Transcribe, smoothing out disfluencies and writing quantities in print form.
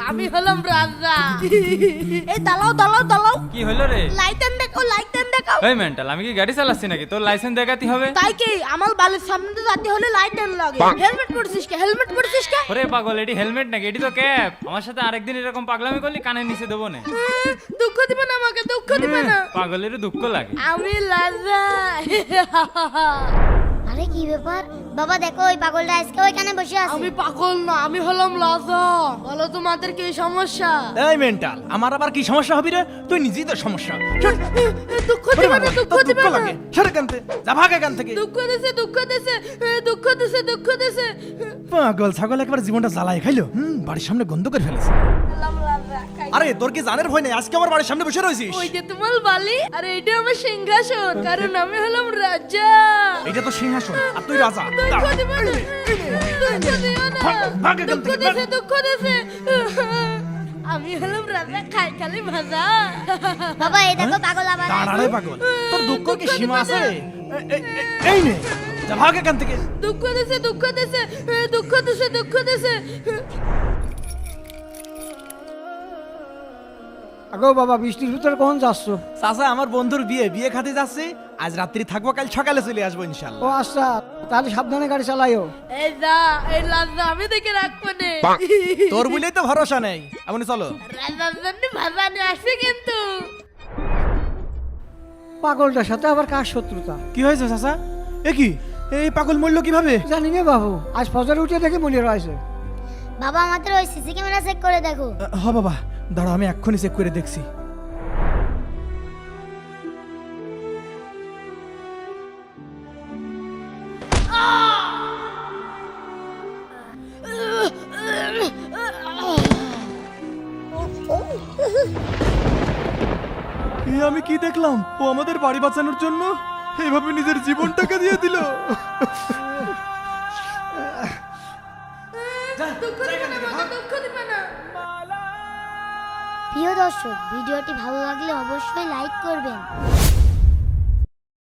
আমি হলাম রাজা। এই দাঁড়াও দাঁড়াও দাঁড়াও, কি হলো রে? লাইটেন দেখাও লাইটেন দেখাও। এই মেন্টাল, আমি কি গাড়ি চালাচ্ছি নাকি? তোর লাইসেন্স দেখাতে হবে। তাই কি আমার বাড়ির সামনে তো যেতে হলে লাইটেন লাগে। হেলমেট পরছিস কে? হেলমেট পরছিস কে? ওরে পাগল, এটি হেলমেট নাকি? এটি তো ক্যাপ। আমার সাথে আরেকদিন এরকম পাগলামি করলি কানের নিচে দেবো না। দুঃখ দিবে না আমাকে, দুঃখ দিবে না। পাগলের দুঃখ লাগে। আমি রাজা। আরে কি ব্যাপার বাবা, দেখো ওই পাগলটা আজকে ওইখানে বসে আছে। আমি পাগল না, আমি হলাম রাজা। বলো তোমাদের কি সমস্যা? এই মেন্টাল, আমার আবার কি সমস্যা হবে রে? তুই নিজেই তো সমস্যা। দুঃখ দিবে না, দুঃখ দিবে না। সরে কানতে যা, ভাগ এখান থেকে। দুঃখ দিছে, দুঃখ দিছে, দুঃখ দিছে, দুঃখ দিছে। পাগল ছাগল একবার জীবনটা জ্বালাই খাইলো। বাড়ির সামনে গন্ধ করে ফেলেছে। হলাম রাজা। আরে তোর কি জানের ভয় নেই? আজকে আমার বাড়ির সামনে বসে রয়েছিস। ওই যে তোমার বালি, আর এইটা আমার সিংহাসন, কারণ আমি হলাম রাজা। এইটা তো সিংহাসন আর তুই রাজা। দুঃখ দিবে না, দুঃখ দিও না। ভাগ এখান দুঃখ থেকে, দিছে, দুঃখ দিছে। আমি হলাম রাজা, খাই খালি ভাজা। বাবা এই দেখো পাগল আবার দাঁড়া রে আসছে। পাগল, তোর দুঃখ কি সীমা আছে? এই নে, যা ভাগ এখান থেকে। দুঃখ দিছে, দুঃখ দিছে, দুঃখ দিছে, দুঃখ দিছে। আগো বাবা, বৃষ্টির ভিতরে কখন যাচ্ছ? চাচা আমার বন্ধুর বিয়ে, বিয়ে খাতে যাচ্ছি। আজ রাত্রি থাকবো, কাল সকালে চলে আসবো ইনশাল্লাহ। ও আচ্ছা, তাহলে সাবধানে গাড়ি চালাইও। এই যা, এই রাজা আমি দেখে রাখবো নে। তোর বলেই তো ভরসা নেই। এমনি চলো। রাজার জন্য ভাজা নিয়ে আসবে কিন্তু। পাগলটার সাথে আবার কার শত্রুতা? কি হয়েছে চাচা? এ কি, এই পাগল মরলো কিভাবে? জানি না বাবু, আজ ফজরে উঠে দেখে মনে রয়েছে। বাবা আমাদের ওই সিসি ক্যামেরা চেক করে দেখো। হ বাবা, দাঁড়াও আমি এক্ষুনি চেক করে দেখছি। আমি কি দেখলাম? ও আমাদের বাড়ি বাঁচানোর জন্য এইভাবে নিজের জীবনটাকে দিয়ে দিল। দুঃখ দিবে না আমাকে, দুঃখ দিবে না। প্রিয় দর্শক, ভিডিওটি ভালো লাগলে অবশ্যই লাইক করবেন।